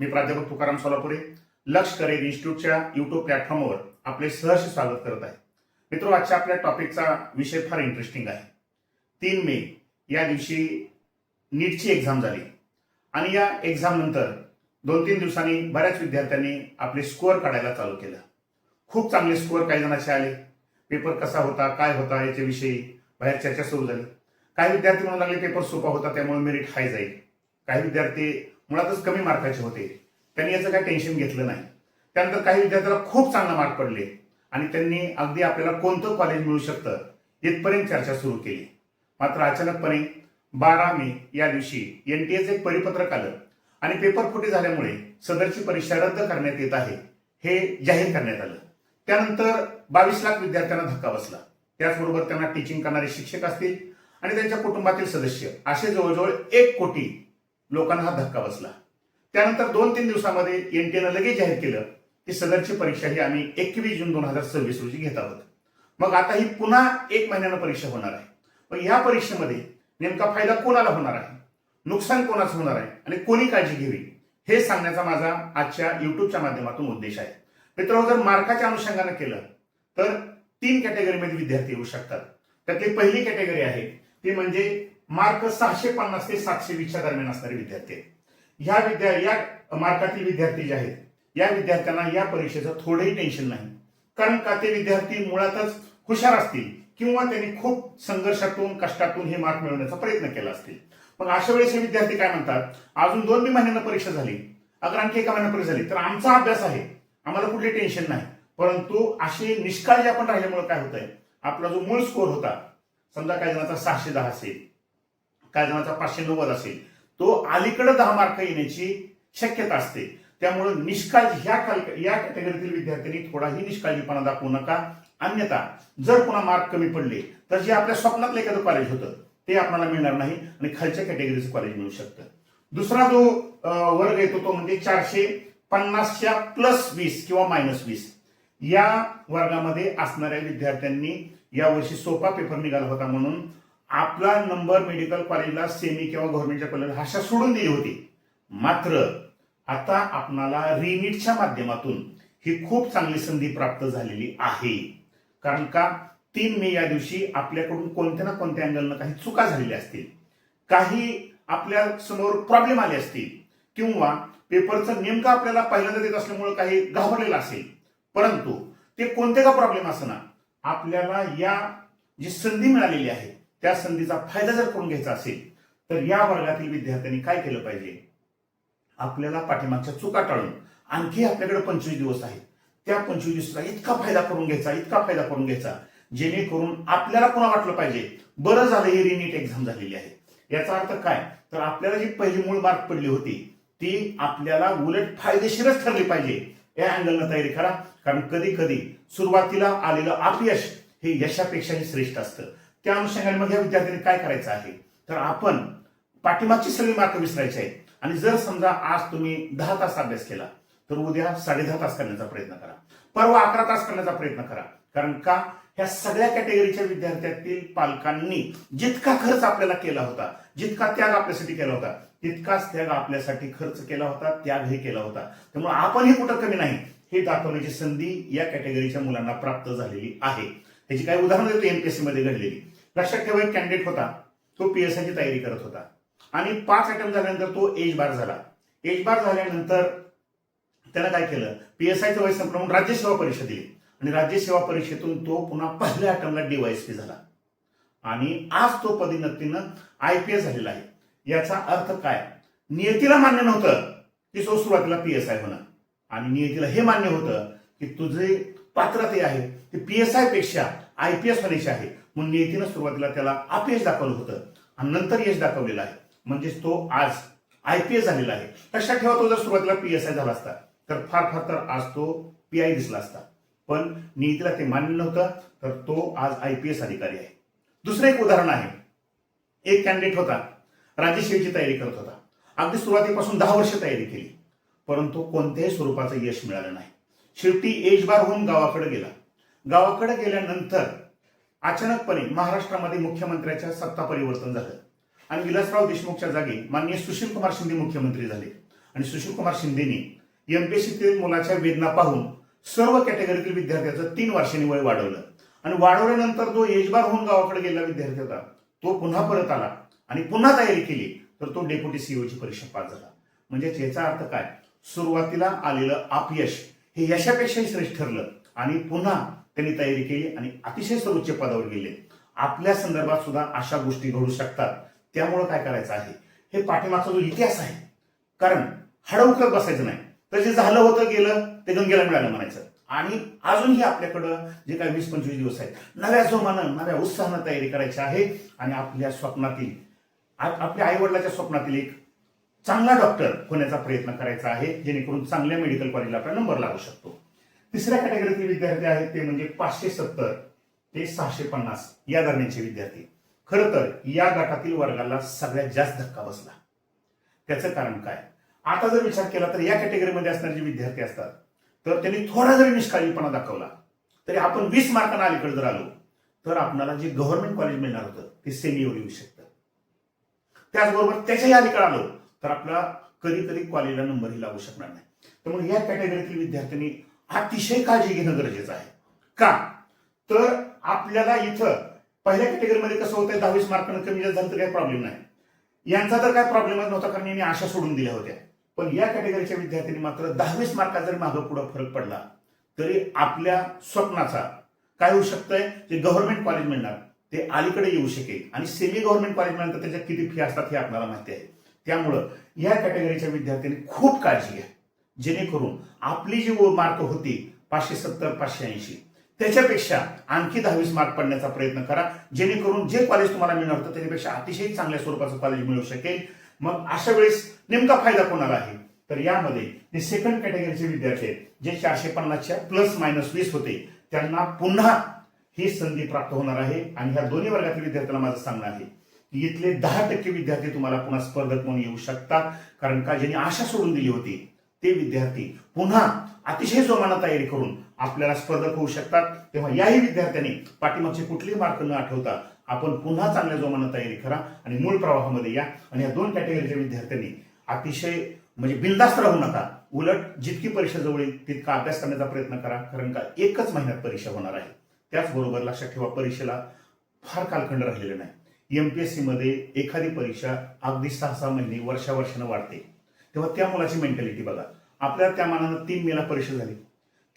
मी प्राध्यापक तुकाराम सोलापुरे लक्ष career इन्स्टिट्यूटच्या YouTube प्लॅटफॉर्मवर आपले सहर्ष स्वागत करत आहे. मित्रो, आजच्या आपल्या टॉपिकचा विषय फार इंटरेस्टिंग आहे. 3 मे या दिवशी नीटची एक्झाम झाली आणि या एक्झाम नंतर 2-3 दिवसांनी बऱ्याच विद्यार्थ्यांनी आपले स्कोअर काढायला चालू केलं. खूप चांगले स्कोअर काही जणांचे आले. पेपर कसा होता, काय होता याच्याविषयी बाहेर चर्चा सुरू झाली. काही विद्यार्थी म्हणू लागले पेपर सोपा होता त्यामुळे मेरिट हाय जाईल. काही विद्यार्थी मुळातच कमी मार्काचे होते, त्यांनी याचं काही टेन्शन घेतलं नाही. त्यानंतर काही विद्यार्थ्याला खूप चांगला मार्क पडले आणि त्यांनी अगदी आपल्याला कोणतं कॉलेज मिळू शकतं इथपर्यंत चर्चा सुरू केली. मात्र अचानकपणे 12 मे या दिवशी NTAचं एक परिपत्रक आलं आणि पेपर फुटी झाल्यामुळे सदरची परीक्षा रद्द करण्यात येत आहे हे जाहीर करण्यात आलं. त्यानंतर 22 लाख विद्यार्थ्यांना धक्का बसला. त्याचबरोबर त्यांना टीचिंग करणारे शिक्षक असतील आणि त्यांच्या कुटुंबातील सदस्य असे जवळजवळ 1 कोटी लोकांना हा धक्का बसला. त्यानंतर 2-3 दिवसामध्ये NTAनं लगेच जाहीर केलं की सदरची परीक्षा ही आम्ही 21 जून 2026 रोजी घेत आहोत. मग आता ही पुन्हा 1 महिन्यानं परीक्षा होणार आहे. पण या परीक्षेमध्ये नेमका फायदा कोणाला होणार आहे, नुकसान कोणाचं होणार आहे आणि कोणी काळजी घ्यावी हे सांगण्याचा माझा आजच्या युट्यूबच्या माध्यमातून उद्देश आहे. मित्रांनो, जर मार्काच्या अनुषंगाने केलं तर 3 कॅटेगरीमध्ये विद्यार्थी येऊ शकतात. त्यातली पहिली कॅटेगरी आहे ती म्हणजे मार्क 650 ते 720 दरम्यान असणारे विद्यार्थी. या मार्कातील विद्यार्थी जे आहेत या विद्यार्थ्यांना या परीक्षेचं थोडंही टेन्शन नाही. कारण का ते विद्यार्थी मुळातच हुशार असतील किंवा त्यांनी खूप संघर्षातून कष्टातून हे मार्क मिळवण्याचा प्रयत्न केला असतील. मग अशा वेळेस हे विद्यार्थी काय म्हणतात, अजून 2 महिन्यांना परीक्षा झाली, अगर आणखी 1 महिन्यात परीक्षा झाली तर आमचा अभ्यास आहे, आम्हाला कुठले टेन्शन नाही. परंतु अशी निष्काळजी आपण राहिल्यामुळे काय होत आहे, आपला जो मूळ स्कोर होता, समजा काही जणांचा 610 असेल, काही जणांचा 590 असेल, तो अलीकडे 10 मार्क येण्याची शक्यता असते. त्यामुळे निष्काळजी या कॅटेगरीतील विद्यार्थ्यांनी थोडाही निष्काळजीपणा दाखवू नका. अन्यथा जर पुन्हा मार्क कमी पडले तर जे आपल्या स्वप्नातलं एखादं कॉलेज होतं ते आपल्याला मिळणार नाही आणि खालच्या कॅटेगरीचं कॉलेज मिळू शकतं. दुसरा जो वर्ग येतो तो म्हणजे 450च्या +20 किंवा -20 या वर्गामध्ये असणाऱ्या विद्यार्थ्यांनी यावर्षी सोपा पेपर निघाला होता म्हणून आपला नंबर मेडिकल कॉलेजला सेमी किंवा गव्हर्नमेंटच्या कॉलेजला अशा सोडून दिली होती. मात्र आता आपणाला रिनीटच्या माध्यमातून ही खूप चांगली संधी प्राप्त झालेली आहे. कारण का 3 मे या दिवशी आपल्याकडून कोणत्या ना कोणत्या अँगलनं काही चुका झालेल्या असतील, काही आपल्या समोर प्रॉब्लेम आले असतील किंवा पेपरचं नेमकं आपल्याला पहिल्यांदा देत असल्यामुळे काही घाबरलेलं असेल, परंतु ते कोणते का प्रॉब्लेम असना आपल्याला या जी संधी मिळालेली आहे त्या संधीचा फायदा जर करून घ्यायचा असेल तर या वर्गातील विद्यार्थ्यांनी काय केलं पाहिजे, आपल्याला पाठीमागच्या चुका टाळून आणखी आपल्याकडे 25 दिवस आहेत, त्या 25 दिवसाचा इतका फायदा करून घ्यायचा जेणेकरून आपल्याला पुन्हा वाटलं पाहिजे बरं झालं ही रिनीट एक्झाम झालेली आहे. याचा अर्थ काय, तर आपल्याला जी पहिली मूळ मार्क पडली होती ती आपल्याला उलट फायदेशीरच ठरली पाहिजे या अँगलनं तयारी करा. कारण कधी कधी सुरुवातीला आलेलं अपयश हे यशापेक्षाही श्रेष्ठ असतं. त्या अनुषंगाने मग या विद्यार्थ्यांनी काय करायचं आहे, तर आपण पाठीमागची सगळी मार्क विसरायची आहेत आणि जर समजा आज तुम्ही 10 तास अभ्यास केला तर उद्या 10.5 तास करण्याचा प्रयत्न करा, परवा 11 तास करण्याचा प्रयत्न करा. कारण का ह्या सगळ्या कॅटेगरीच्या विद्यार्थ्यातील पालकांनी जितका खर्च आपल्याला केला होता, जितका त्याग आपल्यासाठी केला होता, तितकाच त्याग आपल्यासाठी खर्च केला होता, त्यागही केला होता. त्यामुळे आपणही कुठं कमी नाही हे दाखवण्याची संधी या कॅटेगरीच्या मुलांना प्राप्त झालेली आहे. ह्याची काही उदाहरणं देतो MPSC मध्ये घडलेली. लक्षात ठेवा, एक कॅन्डिडेट होता, तो PSI ची तयारी करत होता आणि 5 अटेम्प्ट झाल्यानंतर तो एज बार झाला. एज बार झाल्यानंतर त्यानं काय केलं, PSIचं वय संपलं म्हणून राज्यसेवा परीक्षा दिली आणि राज्यसेवा परीक्षेतून तो पुन्हा पहिल्या अटेम्प्टला DYSP झाला आणि आज तो पदोन्नतीनं IPS झालेला आहे. याचा अर्थ काय, नियतीला मान्य नव्हतं की तो सुरुवातीला PSI होणार आणि नियतीला हे मान्य होतं की तुझे पात्रता आहे ती PSI पेक्षा IPS होण्याची आहे म्हणून नियतीनं सुरुवातीला त्याला अपयश दाखवलं होतं आणि नंतर यश दाखवलेलं आहे. म्हणजेच तो आज IPS झालेला आहे. लक्षात ठेवा, तो जर सुरुवातीला PSI झाला असता तर फार तर आज तो PI दिसला असता, पण नियतीला ते मान्य नव्हतं तर तो आज IPS अधिकारी आहे. दुसरं एक उदाहरण आहे, एक कॅन्डिडेट होता, राज्यसेवेची तयारी करत होता, अगदी सुरुवातीपासून 10 वर्ष तयारी केली, परंतु कोणत्याही स्वरूपाचं यश मिळालं नाही. शेवटी एज बार होऊन गावाकडे गेला. गावाकडे गेल्यानंतर अचानकपणे महाराष्ट्रामध्ये मुख्यमंत्र्याच्या सत्ता परिवर्तन झालं आणि विलासराव देशमुखच्या जागी माननीय सुशील कुमार शिंदे मुख्यमंत्री झाले आणि सुशीलकुमार शिंदेनी एमपीएससीतील मुलाच्या वेदना पाहून सर्व कॅटेगरीतील विद्यार्थ्याचं 3 वर्षांनी वय वाढवलं आणि वाढवल्यानंतर जो एजबार होऊन गावाकडे गेलेला विद्यार्थी होता तो पुन्हा परत आला आणि पुन्हा तयारी केली तर तो डेप्युटी सीईओची परीक्षा पास झाला. म्हणजे याचा अर्थ काय, सुरुवातीला आलेलं अपयश हे यशापेक्षाही श्रेष्ठ ठरलं आणि पुन्हा त्यांनी तयारी केली आणि अतिशय सर्वोच्च पदावर गेले. आपल्या संदर्भात सुद्धा अशा गोष्टी घडू शकतात. त्यामुळे काय करायचं आहे, हे पाठीमागचा जो इतिहास आहे, कारण हडवकत बसायचं नाही. तर जे झालं होतं गेलं ते गंगेला मिळालं म्हणायचं. आणि अजूनही आपल्याकडं जे काही 20-25 दिवस आहेत, नव्या जोमानं नव्या उत्साहानं तयारी करायची आहे आणि आपल्या स्वप्नातील आपल्या आई वडिलाच्या स्वप्नातील एक चांगला डॉक्टर होण्याचा प्रयत्न करायचा आहे, जेणेकरून चांगल्या मेडिकल कॉलेजला आपला नंबर लागू शकतो. तिसऱ्या कॅटेगरीतील विद्यार्थी आहेत ते म्हणजे 570 ते 650 या दरम्यानचे विद्यार्थी. खरं तर या गटातील वर्गाला सगळ्यात जास्त धक्का बसला. त्याचं कारण काय, आता जर विचार केला तर या कॅटेगरीमध्ये असणारे जे विद्यार्थी असतात तर त्यांनी थोडा जरी निष्काळजीपणा दाखवला तरी आपण 20 मार्कांना अलीकडे जर आलो तर आपल्याला जे गव्हर्नमेंट कॉलेज मिळणार होतं ते सेमीवर येऊ शकतं. त्याचबरोबर त्याच्याही अलीकडे आलो तर आपला कधी कधी कॉलेजला नंबरही लागू शकणार नाही. त्यामुळे या कॅटेगरीतील विद्यार्थ्यांनी अतिशय काळजी घेणं गरजेचं आहे. का तर आपल्याला इथं पहिल्या कॅटेगरीमध्ये कसं होतं, 10-20 मार्कांना कमी जास्त झालं तर काही प्रॉब्लेम नाही. यांचा तर काय प्रॉब्लेमच नव्हता कारण यांनी आशा सोडून दिल्या होत्या. पण या कॅटेगरीच्या विद्यार्थ्यांनी मात्र 10-20 मार्कात जरी मागं पुढे फरक पडला तरी आपल्या स्वप्नाचा काय होऊ शकतंय, जे गव्हर्नमेंट कॉलेज मिळणार ते अलीकडे येऊ शकेल आणि सेमी गव्हर्नमेंट कॉलेज मिळाल्यानंतर त्याच्या किती फी असतात हे आपल्याला माहिती आहे. त्यामुळं या कॅटेगरीच्या विद्यार्थ्यांनी खूप काळजी घ्या, जेणेकरून आपली जी मार्क होती 570-580 त्याच्यापेक्षा आणखी 10-20 मार्क पडण्याचा प्रयत्न करा, जेणेकरून जे कॉलेज तुम्हाला मिळणार होतं त्याच्यापेक्षा अतिशय चांगल्या स्वरूपाचं कॉलेज मिळू शकेल. मग अशा वेळेस नेमका फायदा कोणाला आहे, तर यामध्ये जे सेकंड कॅटेगरीचे विद्यार्थी आहेत जे 450च्या +-20 होते त्यांना पुन्हा ही संधी प्राप्त होणार आहे. आणि ह्या दोन्ही वर्गातील विद्यार्थ्यांना माझं सांगणं आहे की इथले 10% विद्यार्थी तुम्हाला पुन्हा स्पर्धक म्हणून येऊ शकतात. कारण का ज्यांनी आशा सोडून दिली होती ते विद्यार्थी पुन्हा अतिशय जोमानं तयारी करून आपल्याला स्पर्धक होऊ शकतात. तेव्हा याही विद्यार्थ्यांनी पाठीमागचे कुठलेही मार्क न आठवता आपण पुन्हा चांगल्या जोमानं तयारी करा आणि मूळ प्रवाहामध्ये या. आणि या 2 कॅटेगरीच्या विद्यार्थ्यांनी अतिशय म्हणजे बिनधास्त राहू नका. उलट जितकी परीक्षा जवळ येईल तितका अभ्यास करण्याचा प्रयत्न करा, कारण का 1च महिन्यात परीक्षा होणार आहे. त्याचबरोबर लक्षात ठेवा, परीक्षेला फार कालखंड राहिलेला नाही. एमपीएससी मध्ये एखादी परीक्षा अगदी 6-6 महिने वर्षानं वाढते. तेव्हा त्या मुलाची मेंटॅलिटी बघा. आपल्याला त्या मानानं 3 मेला परीक्षा झाली,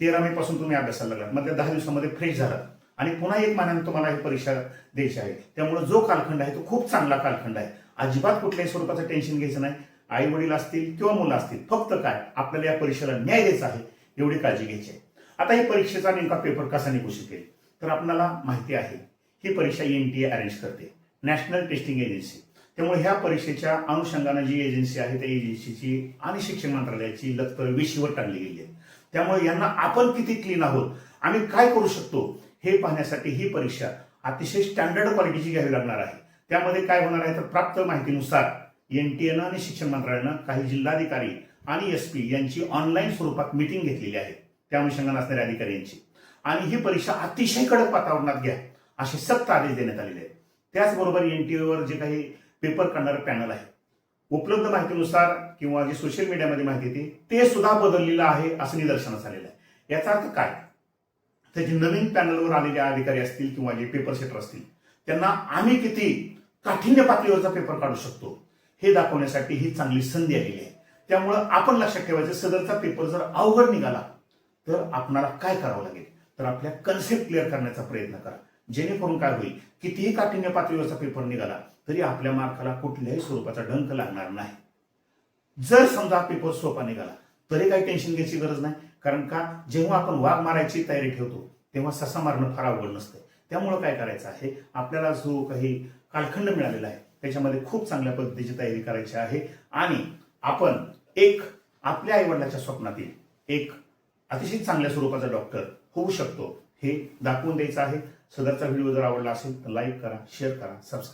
13 मे पासून तुम्ही अभ्यासाला लागलात, मग त्या 10 दिवसामध्ये फ्रेश झाला आणि पुन्हा 1 महिन्याने तुम्हाला ही परीक्षा द्यायची आहे. त्यामुळे जो कालखंड आहे तो खूप चांगला कालखंड आहे. अजिबात कुठल्याही स्वरूपाचं टेन्शन घ्यायचं नाही. आई वडील असतील किंवा मुलं असतील, फक्त काय आपल्याला या परीक्षेला न्याय द्यायचा आहे एवढी काळजी घ्यायची आहे. आता ही परीक्षेचा नेमका पेपर कसा निघू शकेल, तर आपल्याला माहिती आहे ही परीक्षा एनटीए अरेंज करते, नॅशनल टेस्टिंग एजन्सी. त्यामुळे ह्या परीक्षेच्या अनुषंगाने जी एजन्सी आहे त्या एजन्सीची आणि शिक्षण मंत्रालयाची लखतर वेशीवर टांगली गेली आहे. त्यामुळे यांना आपण किती क्लीन आहोत, आम्ही काय करू शकतो हे पाहण्यासाठी ही परीक्षा अतिशय स्टँडर्ड क्वालिटीची घ्यावी लागणार आहे. त्यामध्ये काय होणार आहे तर प्राप्त माहितीनुसार एनटीएनं आणि शिक्षण मंत्रालयानं काही जिल्हाधिकारी आणि एसपी यांची ऑनलाईन स्वरूपात मीटिंग घेतलेली आहे, त्या अनुषंगाने असणाऱ्या अधिकारी यांची. आणि ही परीक्षा अतिशय कडक वातावरणात घ्या असे सक्त आदेश देण्यात आलेले आहेत. त्याचबरोबर एनटीएवर जे काही पेपर काढणारं पॅनल आहे, उपलब्ध माहितीनुसार किंवा जे सोशल मीडियामध्ये माहिती येते ते सुद्धा बदललेलं आहे असं निदर्शनास आलेलं आहे. याचा अर्थ काय, तर जे नवीन पॅनलवर आलेले अधिकारी असतील किंवा जे पेपर सेटर असतील त्यांना आम्ही किती काठिण्य पातळीवरचा पेपर काढू शकतो हे दाखवण्यासाठी ही चांगली संधी आलेली आहे. त्यामुळं आपण लक्षात ठेवायचं, सदरचा पेपर जर अवघड निघाला तर आपणाला काय करावं लागेल, तर आपल्या कन्सेप्ट क्लिअर करण्याचा प्रयत्न करा, जेणेकरून काय होईल, कितीही काठिण्य पातळीवरचा पेपर निघाला तरी आपल्या मार्काला कुठल्याही स्वरूपाचा डंक लागणार नाही. जर समजा पेपर सोपा निघाला तरी काही टेन्शन घ्यायची गरज नाही, कारण का जेव्हा आपण वाघ मारायची तयारी ठेवतो तेव्हा ससा मारणं फार अवघड नसतं. त्यामुळं काय करायचं आहे, आपल्याला जो काही कालखंड मिळालेला आहे त्याच्यामध्ये खूप चांगल्या पद्धतीची तयारी करायची आहे आणि आपण एक आपल्या आईवडिलाच्या स्वप्नातील एक अतिशय चांगल्या स्वरूपाचा डॉक्टर होऊ शकतो हे दाखवून द्यायचं आहे. सदरचा व्हिडिओ जर आवडला असेल तर लाईक करा, शेअर करा, सबस्क्राईब